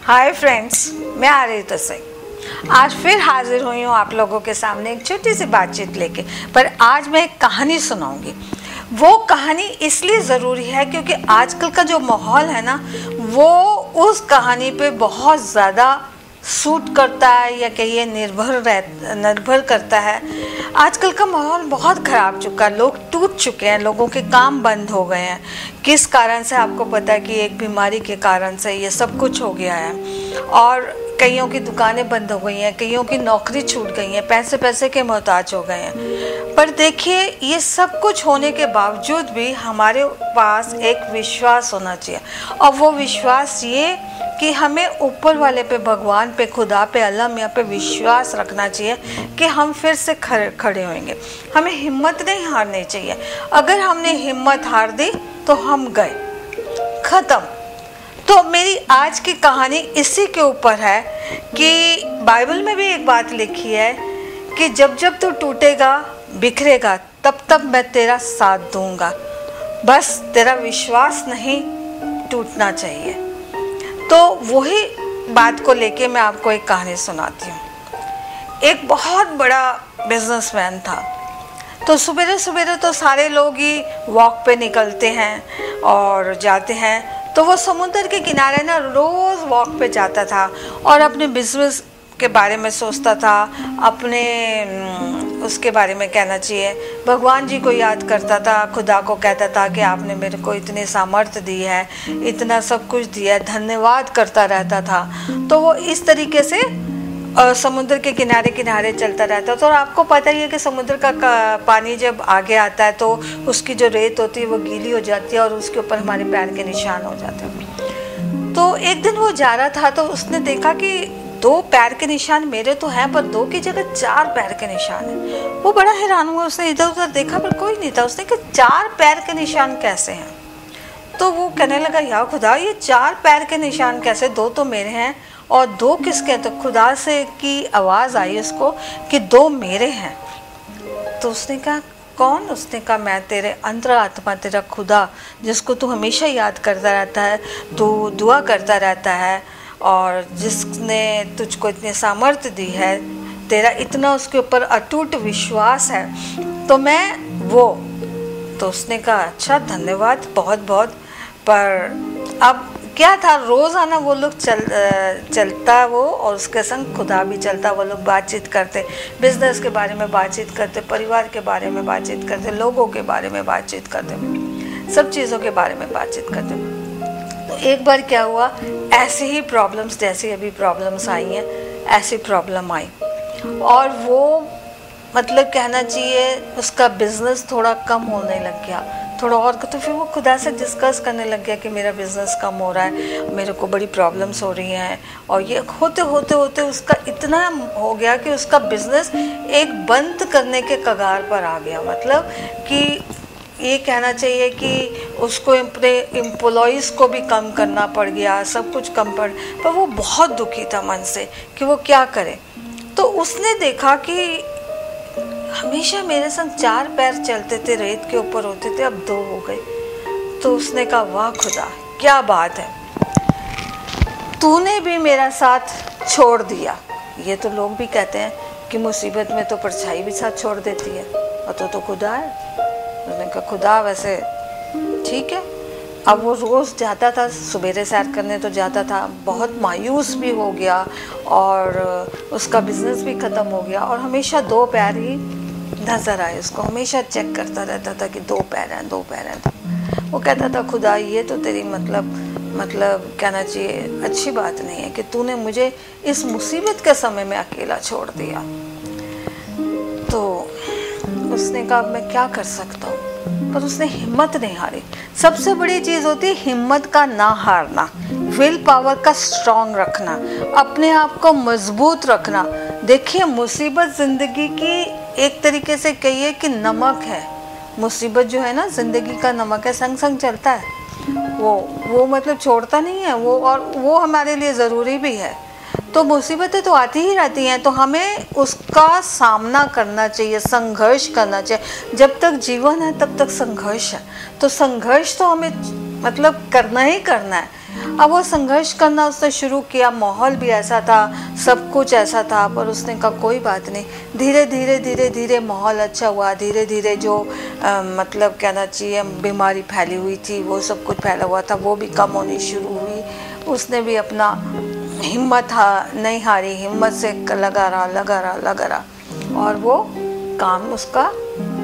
Hi friends, मैं आरिता सिंह आज फिर हाजिर हुई हूँ आप लोगों के सामने एक छोटी सी बातचीत लेके। पर आज मैं एक कहानी सुनाऊंगी। वो कहानी इसलिए ज़रूरी है क्योंकि आजकल का जो माहौल है ना, वो उस कहानी पे बहुत ज़्यादा सूट करता है या कहिए निर्भर करता है। आजकल का माहौल बहुत ख़राब चुका है, लोग टूट चुके हैं, लोगों के काम बंद हो गए हैं। किस कारण से आपको पता है कि एक बीमारी के कारण से ये सब कुछ हो गया है और कईयों की दुकानें बंद हो गई हैं, कईयों की नौकरी छूट गई है, पैसे के मोहताज हो गए हैं। पर देखिए, ये सब कुछ होने के बावजूद भी हमारे पास एक विश्वास होना चाहिए, और वो विश्वास ये कि हमें ऊपर वाले पे, भगवान पे, खुदा पे, अल्लाह मियाँ पे विश्वास रखना चाहिए कि हम फिर से खड़े होंगे। हमें हिम्मत नहीं हारनी चाहिए। अगर हमने हिम्मत हार दी तो हम गए, ख़त्म। तो मेरी आज की कहानी इसी के ऊपर है कि बाइबल में भी एक बात लिखी है कि जब जब तू टूटेगा, बिखरेगा, तब तब मैं तेरा साथ दूंगा। बस तेरा विश्वास नहीं टूटना चाहिए। तो वही बात को लेके मैं आपको एक कहानी सुनाती हूँ। एक बहुत बड़ा बिजनेसमैन था। तो सवेरे सवेरे तो सारे लोग ही वॉक पे निकलते हैं और जाते हैं। तो वो समुद्र के किनारे ना रोज़ वॉक पे जाता था और अपने बिजनेस के बारे में सोचता था, अपने उसके बारे में कहना चाहिए, भगवान जी को याद करता था, खुदा को कहता था कि आपने मेरे को इतनी सामर्थ्य दी है, इतना सब कुछ दिया है, धन्यवाद करता रहता था। तो वो इस तरीके से समुद्र के किनारे किनारे चलता रहता था। और आपको पता ही है कि समुद्र का पानी जब आगे आता है तो उसकी जो रेत होती है वो गीली हो जाती है और उसके ऊपर हमारे पैर के निशान हो जाते हैं। तो एक दिन वो जा रहा था तो उसने देखा कि 2 पैर के निशान मेरे तो हैं, पर 2 की जगह 4 पैर के निशान हैं। वो बड़ा हैरान हुआ, उसने इधर उधर देखा पर कोई नहीं था। उसने कहा 4 पैर के निशान कैसे हैं? तो वो कहने लगा, या खुदा, ये 4 पैर के निशान कैसे? 2 तो मेरे हैं और 2 किसके? तो खुदा से की आवाज़ आई उसको कि 2 मेरे हैं। तो उसने कहा, कौन? उसने कहा, मैं तेरे अंतरात्मा, तेरा खुदा, जिसको तू हमेशा याद करता रहता है, तू दुआ करता रहता है और जिसने तुझको इतनी सामर्थ्य दी है, तेरा इतना उसके ऊपर अटूट विश्वास है, तो मैं वो। तो उसने कहा, अच्छा धन्यवाद बहुत बहुत। पर अब क्या था, रोज़ाना वो लोग चलता वो और उसके संग खुदा भी चलता। वो लोग बातचीत करते, बिजनेस के बारे में बातचीत करते, परिवार के बारे में बातचीत करते, लोगों के बारे में बातचीत करते, सब चीज़ों के बारे में बातचीत करते। तो एक बार क्या हुआ, ऐसे ही प्रॉब्लम्स, जैसे अभी प्रॉब्लम्स आई हैं, ऐसी प्रॉब्लम आई और वो मतलब कहना चाहिए उसका बिजनेस थोड़ा कम होने लग गया, थोड़ा और। तो फिर वो खुदा से डिस्कस करने लग गया कि मेरा बिज़नेस कम हो रहा है, मेरे को बड़ी प्रॉब्लम्स हो रही हैं। और ये होते होते होते उसका इतना हो गया कि उसका बिज़नेस एक बंद करने के कगार पर आ गया। मतलब कि ये कहना चाहिए कि उसको अपने एम्प्लॉइज़ को भी कम करना पड़ गया, सब कुछ कम पर वो बहुत दुखी था मन से कि वो क्या करे। तो उसने देखा कि हमेशा मेरे संग 4 पैर चलते थे, रेत के ऊपर होते थे, अब 2 हो गए। तो उसने कहा, वाह खुदा, क्या बात है, तूने भी मेरा साथ छोड़ दिया। ये तो लोग भी कहते हैं कि मुसीबत में तो परछाई भी साथ छोड़ देती है, और तो खुदा है। उसने कहा, खुदा वैसे ठीक है। अब वो रोज़ जाता था, सवेरे सैर करने तो जाता था, बहुत मायूस भी हो गया और उसका बिजनेस भी ख़त्म हो गया और हमेशा 2 पैर ही नज़र आए उसको। हमेशा चेक करता रहता था कि 2 पैर हैं, 2 पैर हैं। वो कहता था, खुदा ये तो तेरी मतलब कहना चाहिए अच्छी बात नहीं है कि तूने मुझे इस मुसीबत के समय में अकेला छोड़ दिया। तो उसने कहा, मैं क्या कर सकता हूँ? पर उसने हिम्मत नहीं हारी। सबसे बड़ी चीज़ होती है हिम्मत का ना हारना, विल पावर का स्ट्रॉन्ग रखना, अपने आप को मजबूत रखना। देखिए, मुसीबत ज़िंदगी की एक तरीके से कहिए कि नमक है। मुसीबत जो है ना, ज़िंदगी का नमक है, संग संग चलता है। वो मतलब छोड़ता नहीं है वो, और वो हमारे लिए ज़रूरी भी है। तो मुसीबतें तो आती ही रहती हैं, तो हमें उसका सामना करना चाहिए, संघर्ष करना चाहिए। जब तक जीवन है तब तक संघर्ष है, तो संघर्ष तो हमें मतलब करना ही करना है। अब वो संघर्ष करना उसने शुरू किया, माहौल भी ऐसा था, सब कुछ ऐसा था, पर उसने कहा कोई बात नहीं। धीरे धीरे धीरे धीरे माहौल अच्छा हुआ, धीरे धीरे जो मतलब कहना चाहिए बीमारी फैली हुई थी, वो सब कुछ फैला हुआ था, वो भी कम होनी शुरू हुई। उसने भी अपना हिम्मत नहीं हारी, हिम्मत से लगा रहा और वो काम उसका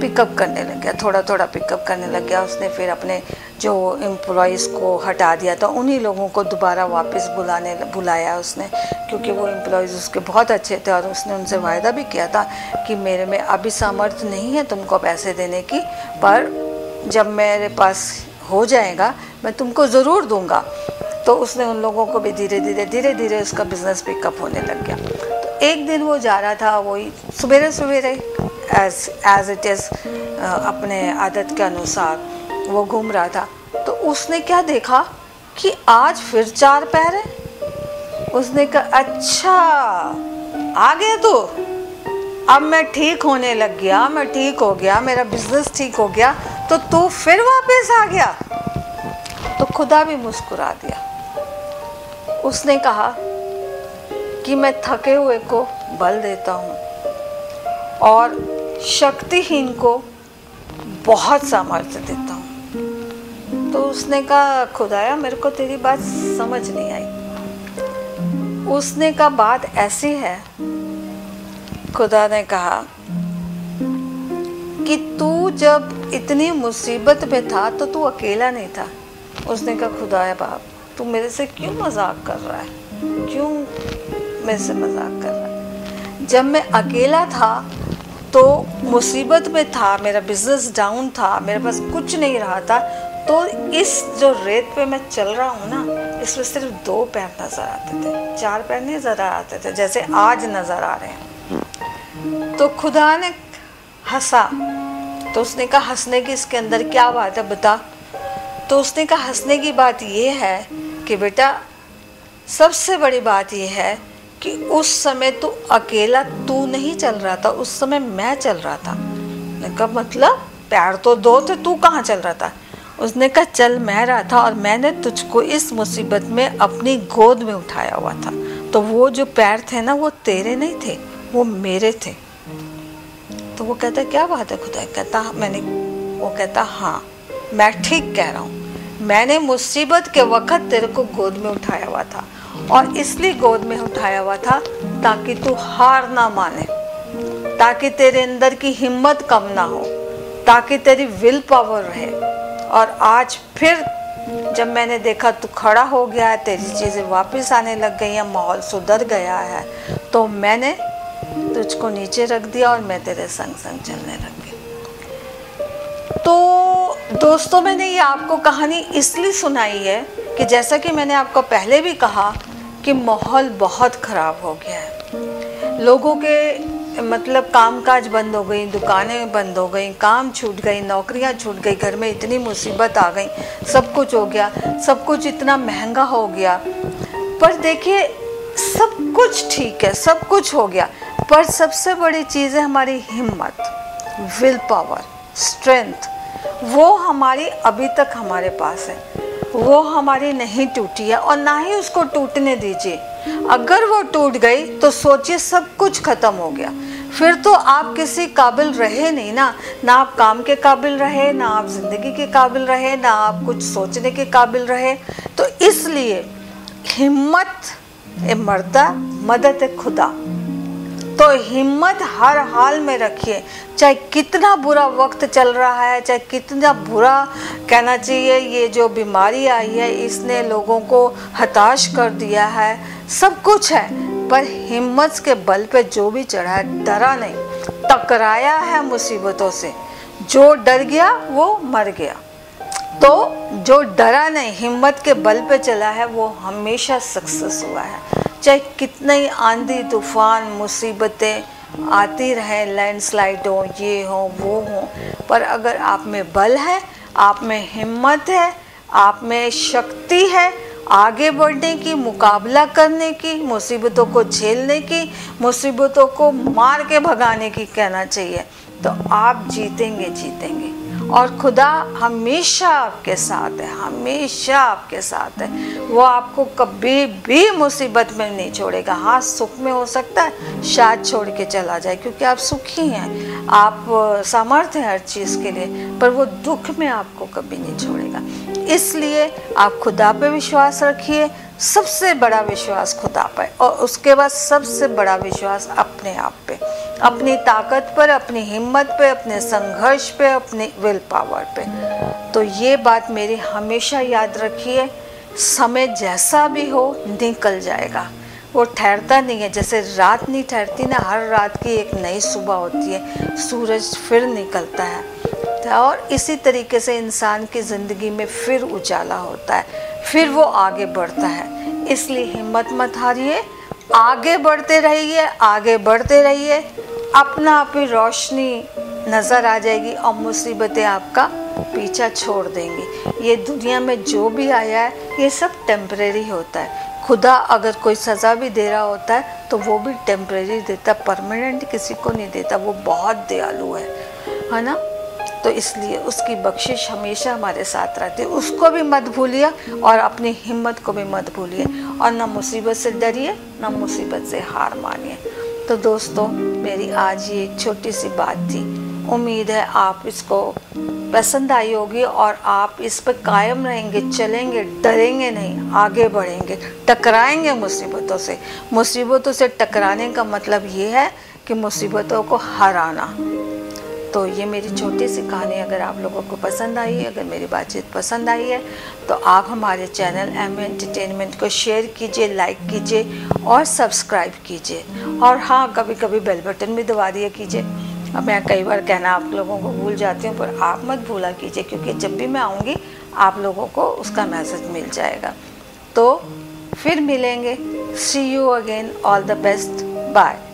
पिकअप करने लग गया, थोड़ा थोड़ा पिकअप करने लग गया। उसने फिर अपने जो एम्प्लॉयज़ को हटा दिया था, उन्हीं लोगों को दोबारा वापस बुलाया उसने, क्योंकि वो एम्प्लॉयज़ उसके बहुत अच्छे थे और उसने उनसे वायदा भी किया था कि मेरे में अभी सामर्थ्य नहीं है तुमको पैसे देने की, पर जब मेरे पास हो जाएगा मैं तुमको ज़रूर दूंगा। तो उसने उन लोगों को भी धीरे धीरे उसका बिज़नेस पिकअप होने लग गया। तो एक दिन वो जा रहा था, वही सवेरे एज इट इज़ अपने आदत के अनुसार वो घूम रहा था। तो उसने क्या देखा कि आज फिर 4 पैर है। उसने कहा अच्छा आ गया तो अब मैं ठीक होने लग गया, मैं ठीक हो गया, मेरा बिजनेस ठीक हो गया, तो तू फिर वापस आ गया। तो खुदा भी मुस्कुरा दिया। उसने कहा कि मैं थके हुए को बल देता हूँ और शक्तिहीन को बहुत सामर्थ्य देता हूँ। तो उसने कहा खुदाया मेरे को तेरी बात समझ नहीं आई। उसने कहा बात ऐसी है, खुदा ने कहा कि तू जब इतनी मुसीबत में था तो तू अकेला नहीं था। उसने कहा खुदाया बाप तू मेरे से क्यों मजाक कर रहा है, क्यों मेरे से मजाक कर रहा है। जब मैं अकेला था तो मुसीबत में था, मेरा बिजनेस डाउन था, मेरे पास कुछ नहीं रहा था, तो इस जो रेत पे मैं चल रहा हूँ ना, इसमें सिर्फ 2 पैर नज़र आते थे, 4 पैर नहीं नज़र आते थे जैसे आज नज़र आ रहे हैं। तो खुदा ने हंसा। तो उसने कहा हंसने की इसके अंदर क्या बात है बता। तो उसने कहा हंसने की बात ये है कि बेटा सबसे बड़ी बात ये है कि उस समय तू अकेला तू नहीं चल रहा था, उस समय मैं चल रहा था। मैंने कहा मतलब पैर तो 2 थे, तू कहाँ चल रहा था। उसने कहा चल मैं रहा था और मैंने तुझको इस मुसीबत में अपनी गोद में उठाया हुआ था। तो वो जो पैर थे ना वो तेरे नहीं थे, वो मेरे थे। तो वो कहता क्या बात है खुदा। कहता वो कहता हाँ मैं ठीक कह रहा हूँ, मैंने मुसीबत के वक्त तेरे को गोद में उठाया हुआ था, और इसलिए गोद में उठाया हुआ था ताकि तू हार ना माने, ताकि तेरे अंदर की हिम्मत कम ना हो, ताकि तेरी विल पावर रहे। और आज फिर जब मैंने देखा तू खड़ा हो गया है, तेरी चीज़ें वापस आने लग गई हैं, माहौल सुधर गया है, तो मैंने तुझको नीचे रख दिया और मैं तेरे संग संग चलने लग गई। तो दोस्तों मैंने ये आपको कहानी इसलिए सुनाई है कि जैसा कि मैंने आपको पहले भी कहा कि माहौल बहुत ख़राब हो गया है। लोगों के मतलब कामकाज बंद हो गई, दुकानें बंद हो गई, काम छूट गई, नौकरियां छूट गई, घर में इतनी मुसीबत आ गई, सब कुछ हो गया, सब कुछ इतना महंगा हो गया। पर देखिए सब कुछ ठीक है, सब कुछ हो गया, पर सबसे बड़ी चीज़ है हमारी हिम्मत, विल पावर, स्ट्रेंथ। वो हमारी अभी तक हमारे पास है, वो हमारी नहीं टूटी है और ना ही उसको टूटने दीजिए। अगर वो टूट गई तो सोचिए सब कुछ ख़त्म हो गया, फिर तो आप किसी काबिल रहे नहीं ना आप काम के काबिल रहे, ना आप ज़िंदगी के काबिल रहे, ना आप कुछ सोचने के काबिल रहे। तो इसलिए हिम्मत ए मर्दा मदद ए खुदा। तो हिम्मत हर हाल में रखिए, चाहे कितना बुरा वक्त चल रहा है, चाहे कितना बुरा कहना चाहिए ये जो बीमारी आई है इसने लोगों को हताश कर दिया है, सब कुछ है, पर हिम्मत के बल पे जो भी चढ़ा है, डरा नहीं, टकराया है मुसीबतों से, जो डर गया वो मर गया। तो जो डरा नहीं, हिम्मत के बल पे चला है, वो हमेशा सक्सेस हुआ है। चाहे कितना ही आंधी तूफान मुसीबतें आती रहें, लैंडस्लाइड हो, ये हो वो हो, पर अगर आप में बल है, आप में हिम्मत है, आप में शक्ति है आगे बढ़ने की, मुकाबला करने की, मुसीबतों को झेलने की, मुसीबतों को मार के भगाने की कहना चाहिए, तो आप जीतेंगे। और खुदा हमेशा आपके साथ है, हमेशा आपके साथ है। वो आपको कभी भी मुसीबत में नहीं छोड़ेगा। हाँ, सुख में हो सकता है शायद छोड़ के चला जाए, क्योंकि आप सुखी हैं, आप सामर्थ्य हैं हर चीज़ के लिए, पर वो दुख में आपको कभी नहीं छोड़ेगा। इसलिए आप खुदा पे विश्वास रखिए, सबसे बड़ा विश्वास खुदा पर, और उसके बाद सबसे बड़ा विश्वास अपने आप पे, अपनी ताकत पर, अपनी हिम्मत पे, अपने संघर्ष पे, अपने विल पावर पे। तो ये बात मेरी हमेशा याद रखिए, समय जैसा भी हो निकल जाएगा, वो ठहरता नहीं है। जैसे रात नहीं ठहरती ना, हर रात की एक नई सुबह होती है, सूरज फिर निकलता है, और इसी तरीके से इंसान की ज़िंदगी में फिर उजाला होता है, फिर वो आगे बढ़ता है। इसलिए हिम्मत मत हारिए, आगे बढ़ते रहिए, आगे बढ़ते रहिए, अपना आप ही रोशनी नज़र आ जाएगी और मुसीबतें आपका पीछा छोड़ देंगी। ये दुनिया में जो भी आया है ये सब टेम्परेरी होता है। खुदा अगर कोई सज़ा भी दे रहा होता है तो वो भी टेम्परेरी देता, परमानेंट किसी को नहीं देता। वो बहुत दयालु है ना। तो इसलिए उसकी बख्शिश हमेशा हमारे साथ रहती है। उसको भी मत भूलिए और अपनी हिम्मत को भी मत भूलिए, और ना मुसीबत से डरिए, ना मुसीबत से हार मानिए। तो दोस्तों, मेरी आज ये एक छोटी सी बात थी। उम्मीद है आप इसको पसंद आई होगी और आप इस पर कायम रहेंगे, चलेंगे, डरेंगे नहीं, आगे बढ़ेंगे, टकराएंगे मुसीबतों से। मुसीबतों से टकराने का मतलब ये है कि मुसीबतों को हराना। तो ये मेरी छोटी सी कहानी अगर आप लोगों को पसंद आई है, अगर मेरी बातचीत पसंद आई है, तो आप हमारे चैनल एम एंटरटेनमेंट को शेयर कीजिए, लाइक कीजिए और सब्सक्राइब कीजिए। और हाँ, कभी कभी बेल बटन भी दबा दिया कीजिए। अब मैं कई बार कहना आप लोगों को भूल जाती हूँ, पर आप मत भूला कीजिए, क्योंकि जब भी मैं आऊँगी आप लोगों को उसका मैसेज मिल जाएगा। तो फिर मिलेंगे। See you again. All the best. Bye.